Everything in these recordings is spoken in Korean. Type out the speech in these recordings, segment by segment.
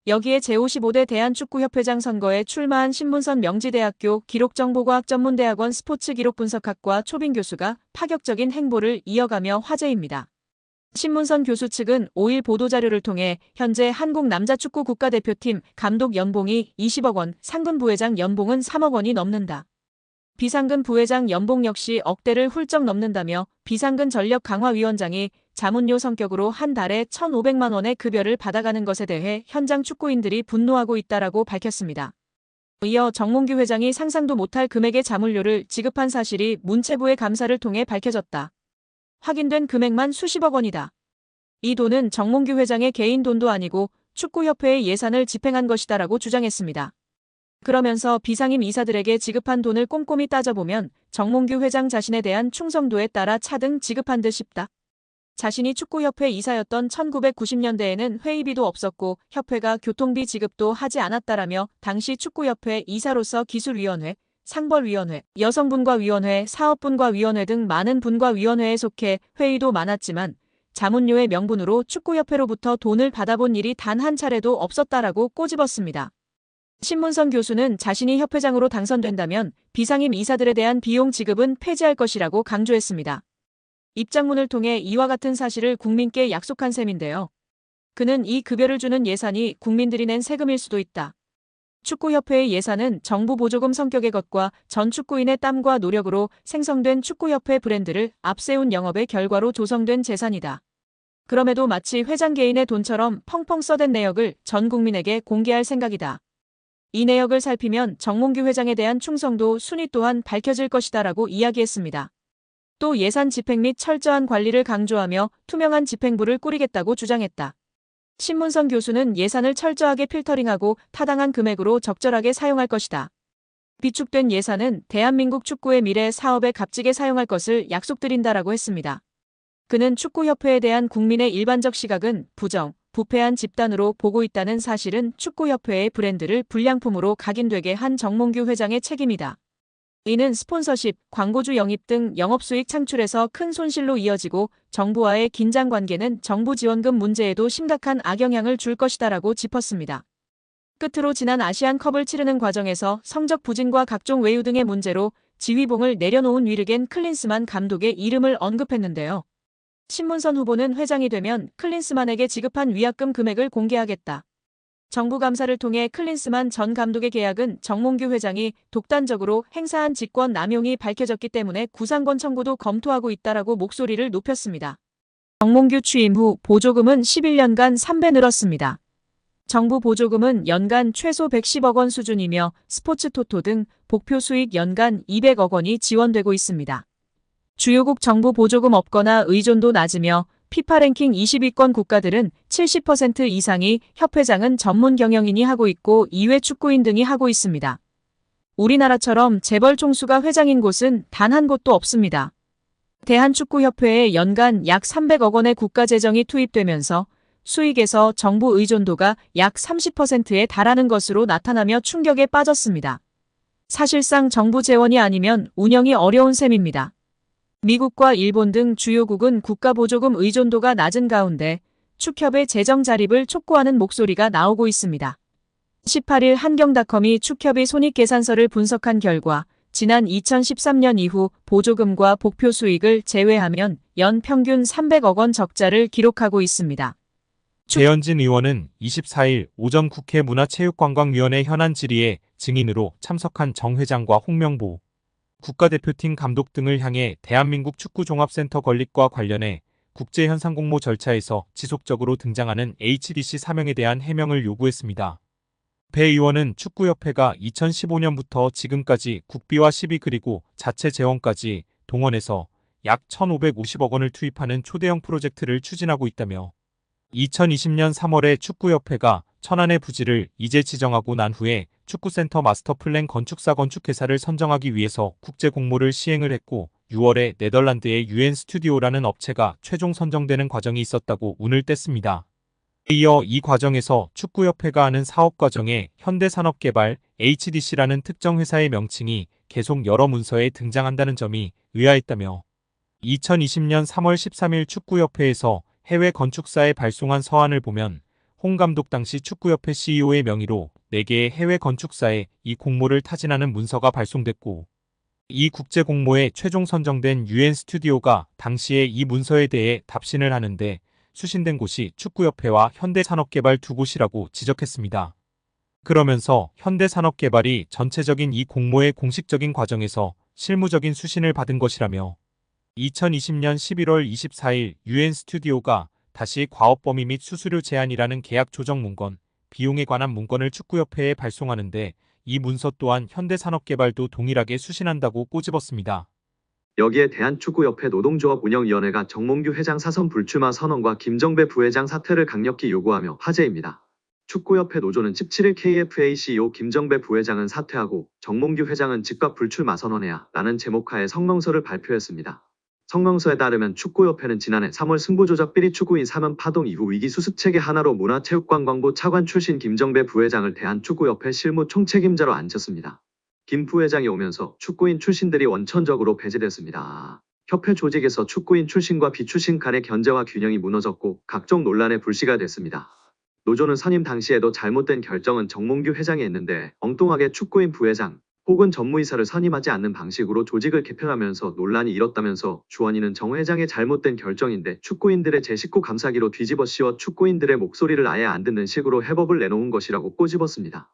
여기에 제55대 대한축구협회장 선거에 출마한 신문선 명지대학교 기록정보과학전문대학원 스포츠기록분석학과 초빙 교수가 파격적인 행보를 이어가며 화제입니다. 신문선 교수 측은 5일 보도자료를 통해 현재 한국 남자축구 국가대표팀 감독 연봉이 20억 원, 상근 부회장 연봉은 3억 원이 넘는다. 비상근 부회장 연봉 역시 억대를 훌쩍 넘는다며 비상근 전력강화위원장이 자문료 성격으로 한 달에 1,500만 원의 급여를 받아가는 것에 대해 현장 축구인들이 분노하고 있다라고 밝혔습니다. 이어 정몽규 회장이 상상도 못할 금액의 자문료를 지급한 사실이 문체부의 감사를 통해 밝혀졌다. 확인된 금액만 수십억 원이다. 이 돈은 정몽규 회장의 개인 돈도 아니고 축구협회의 예산을 집행한 것이다라고 주장했습니다. 그러면서 비상임 이사들에게 지급한 돈을 꼼꼼히 따져보면 정몽규 회장 자신에 대한 충성도에 따라 차등 지급한 듯 싶다. 자신이 축구협회 이사였던 1990년대에는 회의비도 없었고 협회가 교통비 지급도 하지 않았다라며 당시 축구협회 이사로서 기술위원회, 상벌위원회, 여성분과위원회, 사업분과위원회 등 많은 분과위원회에 속해 회의도 많았지만 자문료의 명분으로 축구협회로부터 돈을 받아본 일이 단 한 차례도 없었다라고 꼬집었습니다. 신문선 교수는 자신이 협회장으로 당선된다면 비상임 이사들에 대한 비용 지급은 폐지할 것이라고 강조했습니다. 입장문을 통해 이와 같은 사실을 국민께 약속한 셈인데요. 그는 이 급여를 주는 예산이 국민들이 낸 세금일 수도 있다. 축구협회의 예산은 정부 보조금 성격의 것과 전 축구인의 땀과 노력으로 생성된 축구협회 브랜드를 앞세운 영업의 결과로 조성된 재산이다. 그럼에도 마치 회장 개인의 돈처럼 펑펑 써댄 내역을 전 국민에게 공개할 생각이다. 이 내역을 살피면 정몽규 회장에 대한 충성도 순위 또한 밝혀질 것이다라고 이야기했습니다. 또 예산 집행 및 철저한 관리를 강조하며 투명한 집행부를 꾸리겠다고 주장했다. 신문선 교수는 예산을 철저하게 필터링하고 타당한 금액으로 적절하게 사용할 것이다. 비축된 예산은 대한민국 축구의 미래 사업에 값지게 사용할 것을 약속드린다라고 했습니다. 그는 축구협회에 대한 국민의 일반적 시각은 부정, 부패한 집단으로 보고 있다는 사실은 축구협회의 브랜드를 불량품으로 각인되게 한 정몽규 회장의 책임이다. 이는 스폰서십, 광고주 영입 등 영업수익 창출에서 큰 손실로 이어지고 정부와의 긴장관계는 정부 지원금 문제에도 심각한 악영향을 줄 것이다라고 짚었습니다. 끝으로 지난 아시안컵을 치르는 과정에서 성적 부진과 각종 외유 등의 문제로 지휘봉을 내려놓은 위르겐 클린스만 감독의 이름을 언급했는데요. 신문선 후보는 회장이 되면 클린스만에게 지급한 위약금 금액을 공개하겠다. 정부 감사를 통해 클린스만 전 감독의 계약은 정몽규 회장이 독단적으로 행사한 직권 남용이 밝혀졌기 때문에 구상권 청구도 검토하고 있다라고 목소리를 높였습니다. 정몽규 취임 후 보조금은 11년간 3배 늘었습니다. 정부 보조금은 연간 최소 110억 원 수준이며 스포츠 토토 등 복표 수익 연간 200억 원이 지원되고 있습니다. 주요국 정부 보조금 없거나 의존도 낮으며 피파 랭킹 20위권 국가들은 70% 이상이 협회장은 전문 경영인이 하고 있고 이외 축구인 등이 하고 있습니다. 우리나라처럼 재벌 총수가 회장인 곳은 단 한 곳도 없습니다. 대한축구협회에 연간 약 300억 원의 국가재정이 투입되면서 수익에서 정부 의존도가 약 30%에 달하는 것으로 나타나며 충격에 빠졌습니다. 사실상 정부 재원이 아니면 운영이 어려운 셈입니다. 미국과 일본 등 주요국은 국가보조금 의존도가 낮은 가운데 축협의 재정 자립을 촉구하는 목소리가 나오고 있습니다. 18일 한경닷컴이 축협의 손익계산서를 분석한 결과 지난 2013년 이후 보조금과 복표 수익을 제외하면 연 평균 300억 원 적자를 기록하고 있습니다. 배현진 의원은 24일 오전 국회 문화체육관광위원회 현안 질의에 증인으로 참석한 정 회장과 홍명보 국가대표팀 감독 등을 향해 대한민국 축구종합센터 건립과 관련해 국제현상공모 절차에서 지속적으로 등장하는 HDC 사명에 대한 해명을 요구했습니다. 배 의원은 축구협회가 2015년부터 지금까지 국비와 시비 그리고 자체 재원까지 동원해서 약 1,550억 원을 투입하는 초대형 프로젝트를 추진하고 있다며 2020년 3월에 축구협회가 천안의 부지를 이제 지정하고 난 후에 축구센터 마스터플랜 건축사 건축회사를 선정하기 위해서 국제공모를 시행을 했고 6월에 네덜란드의 UN 스튜디오라는 업체가 최종 선정되는 과정이 있었다고 운을 뗐습니다. 이어 이 과정에서 축구협회가 하는 사업 과정에 현대산업개발 HDC라는 특정 회사의 명칭이 계속 여러 문서에 등장한다는 점이 의아했다며 2020년 3월 13일 축구협회에서 해외 건축사에 발송한 서한을 보면 홍 감독 당시 축구협회 CEO의 명의로 4개의 해외 건축사에 이 공모를 타진하는 문서가 발송됐고, 이 국제 공모에 최종 선정된 UN 스튜디오가 당시에 이 문서에 대해 답신을 하는데 수신된 곳이 축구협회와 현대산업개발 두 곳이라고 지적했습니다. 그러면서 현대산업개발이 전체적인 이 공모의 공식적인 과정에서 실무적인 수신을 받은 것이라며 2020년 11월 24일 UN 스튜디오가 다시 과업범위 및 수수료 제한이라는 계약 조정 문건, 비용에 관한 문건을 축구협회에 발송하는데 이 문서 또한 현대산업개발도 동일하게 수신한다고 꼬집었습니다. 여기에 대한축구협회 노동조합 운영위원회가 정몽규 회장 사선 불출마 선언과 김정배 부회장 사퇴를 강력히 요구하며 화제입니다. 축구협회 노조는 17일 KFA CEO 김정배 부회장은 사퇴하고 정몽규 회장은 즉각 불출마 선언해야 라는 제목하에 성명서를 발표했습니다. 성명서에 따르면 축구협회는 지난해 3월 승부조작 비리 축구인 사면 파동 이후 위기 수습체계 하나로 문화체육관광부 차관 출신 김정배 부회장을 대한축구협회 실무 총책임자로 앉혔습니다. 김 부회장이 오면서 축구인 출신들이 원천적으로 배제됐습니다. 협회 조직에서 축구인 출신과 비출신 간의 견제와 균형이 무너졌고 각종 논란의 불씨가 됐습니다. 노조는 선임 당시에도 잘못된 결정은 정몽규 회장이 했는데 엉뚱하게 축구인 부회장 혹은 전무이사를 선임하지 않는 방식으로 조직을 개편하면서 논란이 일었다면서 주원이는 정 회장의 잘못된 결정인데 축구인들의 제19 감사기로 뒤집어 씌워 축구인들의 목소리를 아예 안 듣는 식으로 해법을 내놓은 것이라고 꼬집었습니다.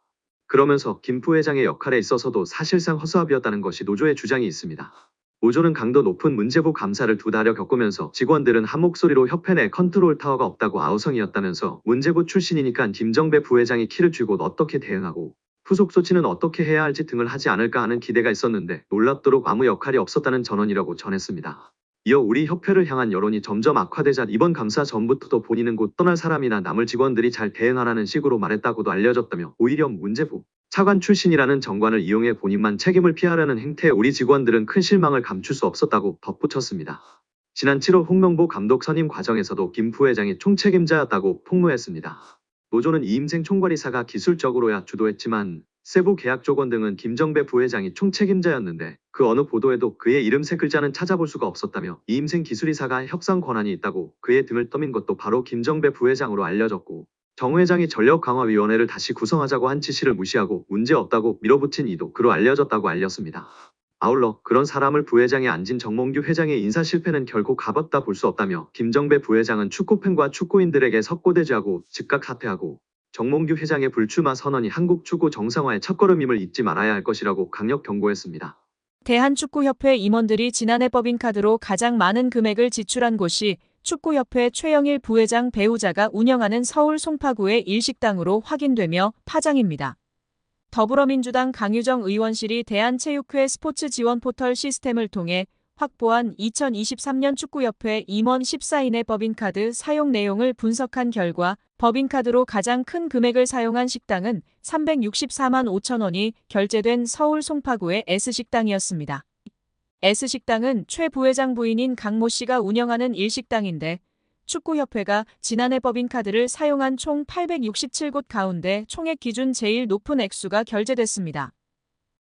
그러면서 김 부회장의 역할에 있어서도 사실상 허수아비였다는 것이 노조의 주장이 있습니다. 노조는 강도 높은 문제부 감사를 2달여 겪으면서 직원들은 한 목소리로 협회 내 컨트롤 타워가 없다고 아우성이었다면서 문제부 출신이니까 김정배 부회장이 키를 쥐고 어떻게 대응하고 후속 조치는 어떻게 해야 할지 등을 하지 않을까 하는 기대가 있었는데 놀랍도록 아무 역할이 없었다는 전언이라고 전했습니다. 이어 우리 협회를 향한 여론이 점점 악화되자 이번 감사 전부터도 본인은 곧 떠날 사람이나 남을 직원들이 잘 대응하라는 식으로 말했다고도 알려졌다며 오히려 문제부 차관 출신이라는 정관을 이용해 본인만 책임을 피하려는 행태에 우리 직원들은 큰 실망을 감출 수 없었다고 덧붙였습니다. 지난 7월 홍명보 감독 선임 과정에서도 김 부회장이 총책임자였다고 폭로했습니다. 노조는 이임생 총괄이사가 기술적으로야 주도했지만 세부 계약 조건 등은 김정배 부회장이 총책임자였는데 그 어느 보도에도 그의 이름 3글자는 찾아볼 수가 없었다며 이임생 기술이사가 협상 권한이 있다고 그의 등을 떠민 것도 바로 김정배 부회장으로 알려졌고 정 회장이 전력강화위원회를 다시 구성하자고 한 지시를 무시하고 문제없다고 밀어붙인 이도 그로 알려졌다고 알렸습니다. 아울러 그런 사람을 부회장에 앉힌 정몽규 회장의 인사 실패는 결코 가볍다 볼 수 없다며 김정배 부회장은 축구팬과 축구인들에게 석고대죄하고 즉각 사퇴하고 정몽규 회장의 불출마 선언이 한국 축구 정상화의 첫걸음임을 잊지 말아야 할 것이라고 강력 경고했습니다. 대한축구협회 임원들이 지난해 법인카드로 가장 많은 금액을 지출한 곳이 축구협회 최영일 부회장 배우자가 운영하는 서울 송파구의 일식당으로 확인되며 파장입니다. 더불어민주당 강유정 의원실이 대한체육회 스포츠 지원 포털 시스템을 통해 확보한 2023년 축구협회 임원 14인의 법인카드 사용 내용을 분석한 결과 법인카드로 가장 큰 금액을 사용한 식당은 364만 5천 원이 결제된 서울 송파구의 S식당이었습니다. S식당은 최 부회장 부인인 강모 씨가 운영하는 일식당인데 축구협회가 지난해 법인카드를 사용한 총 867곳 가운데 총액 기준 제일 높은 액수가 결제됐습니다.